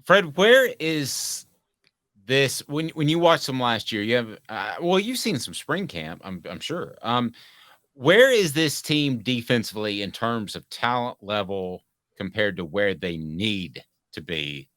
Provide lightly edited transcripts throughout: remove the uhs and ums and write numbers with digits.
Fred, where is this when you watched them last year? You have you've seen some spring camp, I'm sure. Where is this team defensively in terms of talent level compared to where they need to be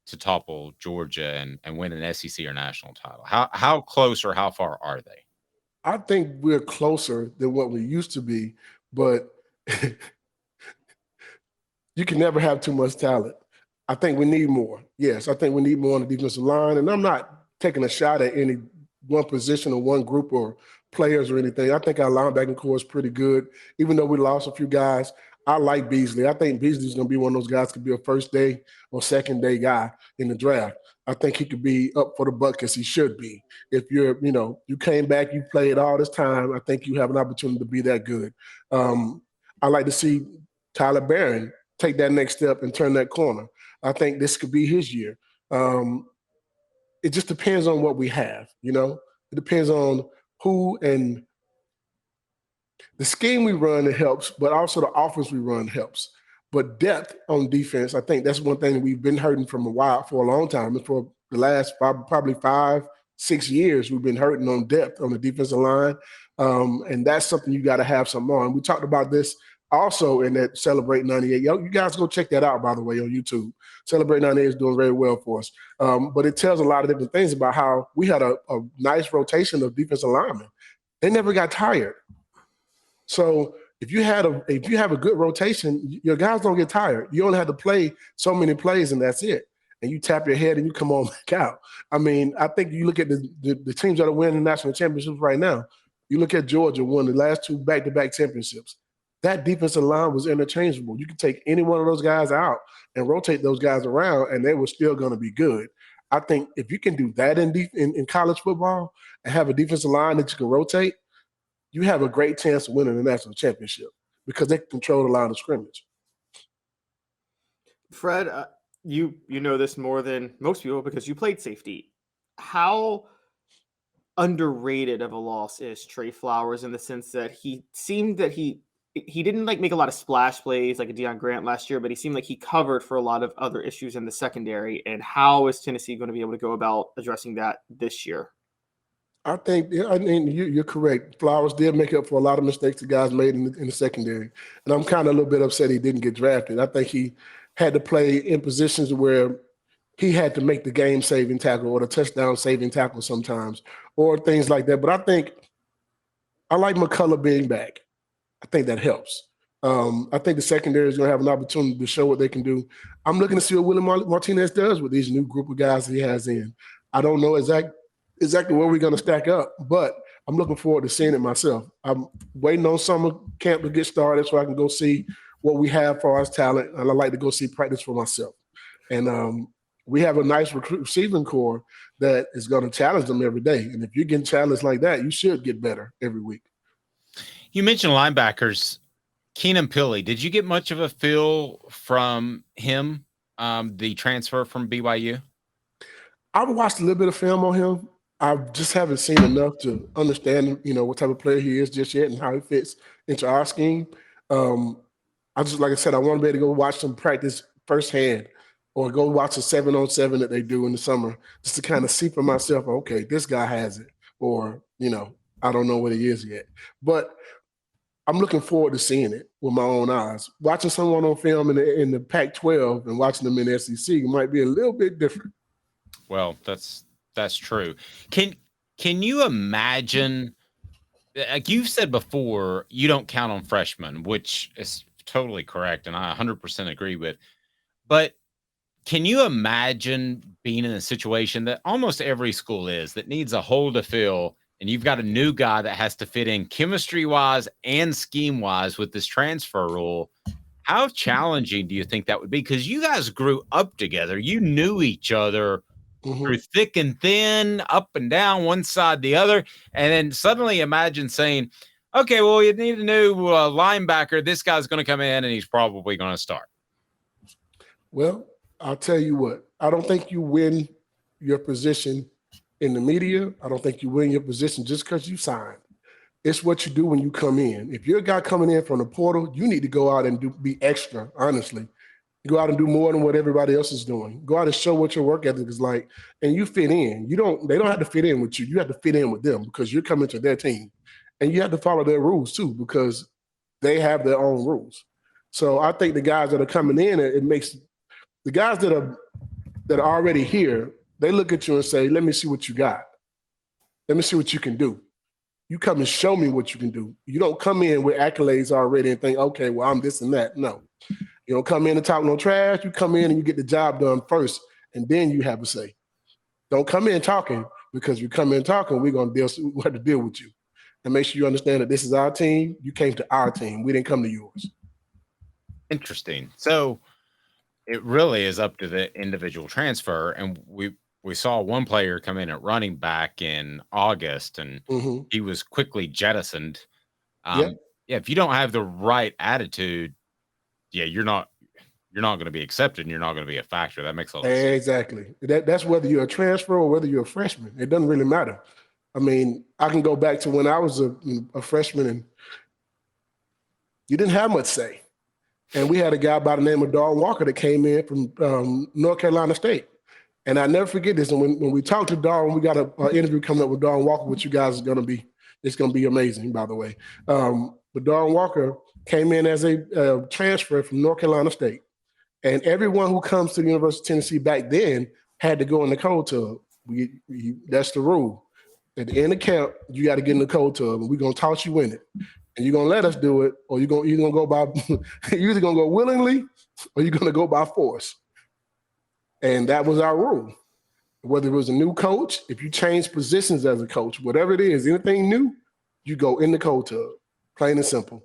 to topple Georgia and win an SEC or national title? How close or how far are they? I think we're closer than what we used to be, but you can never have too much talent. I think we need more. Yes, I think we need more on the defensive line. And I'm not taking a shot at any one position or one group or players or anything. I think our linebacking core is pretty good. Even though we lost a few guys, I like Beasley. I think Beasley's going to be one of those guys could be a first day or second day guy in the draft. I think he could be up for the buck as he should be. If you came back, you played all this time, I think you have an opportunity to be that good. I like to see Tyler Barron take that next step and turn that corner. I think this could be his year. It just depends on what we have, It depends on who and the scheme we run it helps, but also the offense we run helps. But depth on defense, I think that's one thing we've been hurting for a long time. And for the last probably 5-6 years, we've been hurting on depth on the defensive line. And that's something you got to have some on. We talked about this also in that Celebrate 98. You guys go check that out, by the way, on YouTube. Celebrate 98 is doing very well for us. But it tells a lot of different things about how we had a nice rotation of defensive linemen. They never got tired. So if you have a good rotation, your guys don't get tired. You only have to play so many plays and that's it. And you tap your head and you come on back out. I mean, I think you look at the teams that are winning national championships right now. You look at Georgia won the last 2 back-to-back championships. That defensive line was interchangeable. You could take any one of those guys out and rotate those guys around, and they were still going to be good. I think if you can do that in college football and have a defensive line that you can rotate, you have a great chance of winning the national championship because they control the line of scrimmage. Fred, you know this more than most people because you played safety. How underrated of a loss is Trey Flowers in the sense that he seemed that he didn't make a lot of splash plays like a Deion Grant last year, but he seemed like he covered for a lot of other issues in the secondary. And how is Tennessee going to be able to go about addressing that this year? I mean, you're correct. Flowers did make up for a lot of mistakes the guys made in the secondary. And I'm kind of a little bit upset he didn't get drafted. I think he had to play in positions where he had to make the game-saving tackle or the touchdown-saving tackle sometimes or things like that. But I like McCollough being back. I think that helps. I think the secondary is going to have an opportunity to show what they can do. I'm looking to see what Willie Martinez does with these new group of guys that he has in. I don't know exactly where we're going to stack up, but I'm looking forward to seeing it myself. I'm waiting on summer camp to get started so I can go see what we have for our talent, and I like to go see practice for myself. And we have a nice receiving core that is going to challenge them every day. And if you're getting challenged like that, you should get better every week. You mentioned linebackers. Keenan Pili, did you get much of a feel from him, the transfer from BYU? I've watched a little bit of film on him. I just haven't seen enough to understand, what type of player he is just yet and how he fits into our scheme. Like I said, I want to be able to go watch some practice firsthand or go watch a 7-on-7 that they do in the summer just to kind of see for myself, okay, this guy has it. Or, I don't know what he is yet. But I'm looking forward to seeing it with my own eyes. Watching someone on film in the Pac-12 and watching them in the SEC might be a little bit different. Well, that's true. Can you imagine, like you've said before, you don't count on freshmen, which is totally correct, and I 100% agree with. But can you imagine being in a situation that almost every school is that needs a hole to fill, and you've got a new guy that has to fit in chemistry-wise and scheme-wise with this transfer rule? How challenging do you think that would be? Because you guys grew up together. You knew each other through thick and thin, up and down, one side, the other. And then suddenly imagine saying, okay, well, you need a new linebacker. This guy's going to come in and he's probably going to start. Well, I'll tell you what. I don't think you win your position in the media. I don't think you win your position just because you signed. It's what you do when you come in. If you're a guy coming in from the portal, you need to go out and be extra, honestly. Go out and do more than what everybody else is doing. Go out and show what your work ethic is like, and you fit in. They don't have to fit in with you. You have to fit in with them because you're coming to their team, and you have to follow their rules too because they have their own rules. So I think the guys that are coming in, it makes the guys that are already here. They look at you and say, "Let me see what you got. Let me see what you can do." You come and show me what you can do. You don't come in with accolades already and think, "Okay, well, I'm this and that." No. You don't come in and talk no trash. You come in and you get the job done first, and then you have a say. Don't come in talking because you come in talking, we have to deal with you. And make sure you understand that this is our team. You came to our team. We didn't come to yours. Interesting. So it really is up to the individual transfer. And we saw one player come in at running back in August, and he was quickly jettisoned. Yeah, if you don't have the right attitude, you're not going to be accepted and you're not going to be a factor. That makes a lot of sense. Exactly. That's whether you're a transfer or whether you're a freshman. It doesn't really matter. I mean, I can go back to when I was a freshman and you didn't have much say. And we had a guy by the name of Darwin Walker that came in from North Carolina State. And I never forget this. And when we talked to Darwin, we got an interview coming up with Darwin Walker, which you guys are going to be, it's going to be amazing, by the way. But Darwin Walker came in as a transfer from North Carolina State. And everyone who comes to the University of Tennessee back then had to go in the cold tub. That's the rule. At the end of camp, you got to get in the cold tub, and we're going to toss you in it. And you're going to let us do it, or you're going to go by – you're either going to go willingly or you're going to go by force. And that was our rule. Whether it was a new coach, if you change positions as a coach, whatever it is, anything new, you go in the cold tub, plain and simple.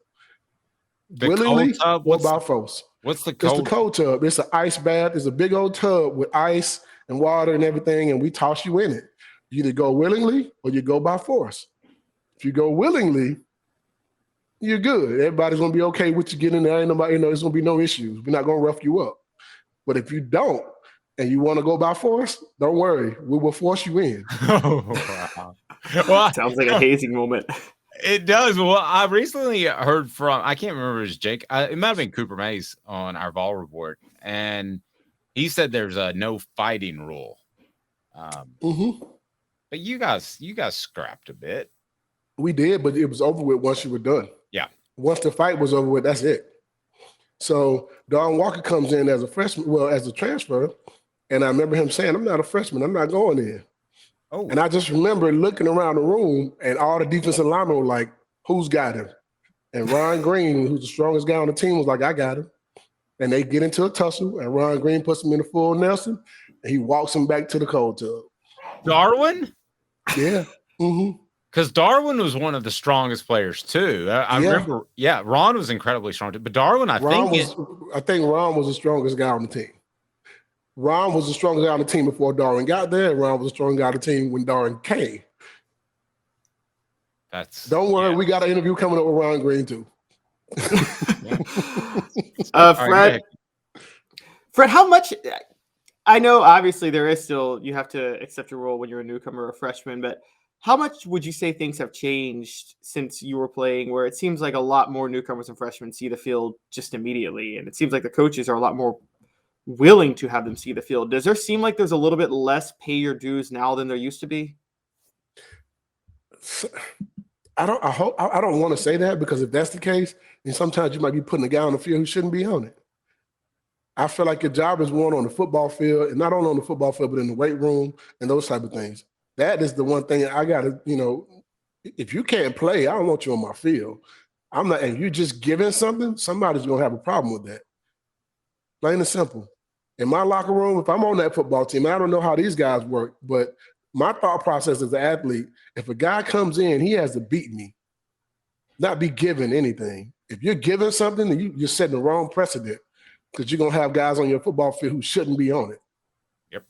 Willingly or by force. What's the cold? It's the cold tub. It's an ice bath. It's a big old tub with ice and water and everything, and we toss you in it. You either go willingly or you go by force. If you go willingly, you're good. Everybody's going to be okay with you getting there. Ain't nobody, there's going to be no issues. We're not going to rough you up. But if you don't and you want to go by force, don't worry. We will force you in. Oh, wow. Well, sounds like a hazing moment. It does. Well, I recently heard from, I can't remember if it was Jake. It might have been Cooper Mays on our Vol report. And he said there's a no fighting rule. But you guys scrapped a bit. We did, but it was over with once you were done. Yeah. Once the fight was over with, that's it. So Darwin Walker comes in as a freshman, as a transfer. And I remember him saying, "I'm not a freshman. I'm not going in." Oh. And I just remember looking around the room and all the defensive linemen were like, "Who's got him?" And Ron Green, who's the strongest guy on the team, was like, "I got him." And they get into a tussle, and Ron Green puts him in the full Nelson, and he walks him back to the cold tub. Darwin? Yeah. Because Darwin was one of the strongest players too. I remember, Ron was incredibly strong too. But Darwin, I think Ron was the strongest guy on the team. Ron was the strongest guy on the team before Darwin got there, and Ron was the strongest guy on the team when Darwin came. Don't worry, we got an interview coming up with Ron Green too. Fred, how much? I know obviously there is still, you have to accept your role when you're a newcomer or a freshman, but how much would you say things have changed since you were playing, where it seems like a lot more newcomers and freshmen see the field just immediately, and it seems like the coaches are a lot more willing to have them see the field? Does there seem like there's a little bit less pay your dues now than there used to be? I don't want to say that, because if that's the case, then sometimes you might be putting a guy on the field who shouldn't be on it. I feel like your job is one on the football field, and not only on the football field, but in the weight room and those type of things. That is the one thing I got to, if you can't play, I don't want you on my field. I'm not, and you're just giving something, somebody's going to have a problem with that. Plain and simple. In my locker room, if I'm on that football team, I don't know how these guys work, but my thought process as an athlete, if a guy comes in, he has to beat me, not be given anything. If you're giving something, then you're setting the wrong precedent, because you're going to have guys on your football field who shouldn't be on it. Yep.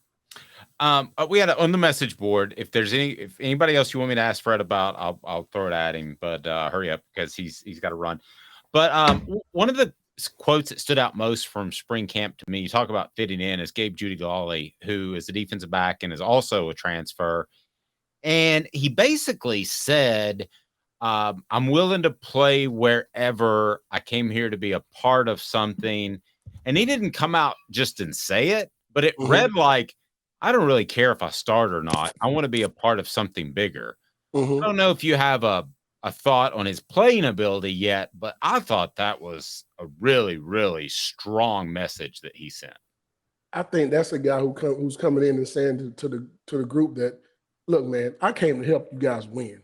We had on the message board, if anybody else you want me to ask Fred about, I'll throw it at him, but hurry up because he's got to run. But one of the quotes that stood out most from spring camp to me, you talk about fitting in, is Gabe Jeudy-Lally, who is a defensive back and is also a transfer. And he basically said, I'm willing to play wherever. I came here to be a part of something. and he didn't come out just and say it, but it Mhm. read like, I don't really care if I start or not. I want to be a part of something bigger. I Mhm. don't know if you have a thought on his playing ability yet, but I thought that was a really, really strong message that he sent. I think that's a guy who's coming in and saying to the group that, look, man, I came to help you guys win.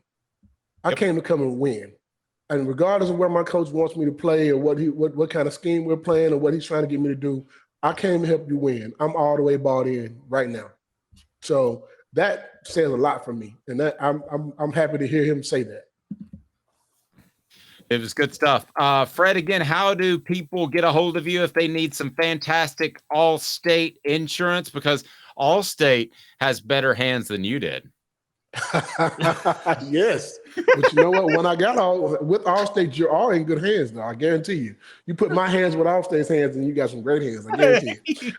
I Yep. came to come and win. And regardless of where my coach wants me to play or what kind of scheme we're playing or what he's trying to get me to do, I came to help you win. I'm all the way bought in right now. So that says a lot for me, and that I'm happy to hear him say that. It was good stuff. Fred, again, how do people get a hold of you if they need some fantastic Allstate insurance? Because Allstate has better hands than you did. Yes, but you know what? When I got with Allstate, you're all in good hands, though. I guarantee you. You put my hands with Allstate's hands, and you got some great hands. I guarantee you.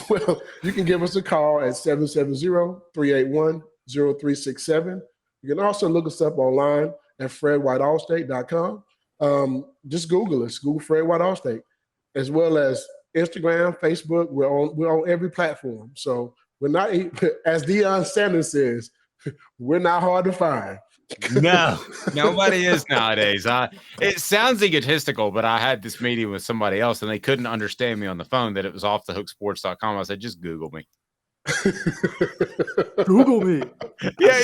Well, you can give us a call at 770-381-0367. You can also look us up online at fredwhiteallstate.com. Just Google us. Google Fred White Allstate, as well as Instagram, Facebook. We're on every platform. So we're not, as Deion Sanders says, we're not hard to find. No, nobody is nowadays. It sounds egotistical, but I had this meeting with somebody else and they couldn't understand me on the phone that it was offthehooksports.com. I said, just Google me. Google me. Yeah,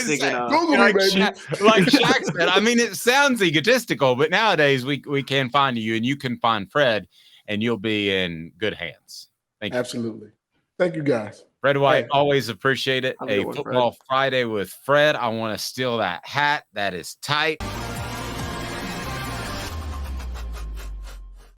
Google me, baby. Like Shaq said, I mean, it sounds egotistical, but nowadays we can find you and you can find Fred and you'll be in good hands. Thank you. Absolutely. Thank you, guys. Fred White, always appreciate it. Have a good A one, Football Friday with Fred. I want to steal that hat. That is tight.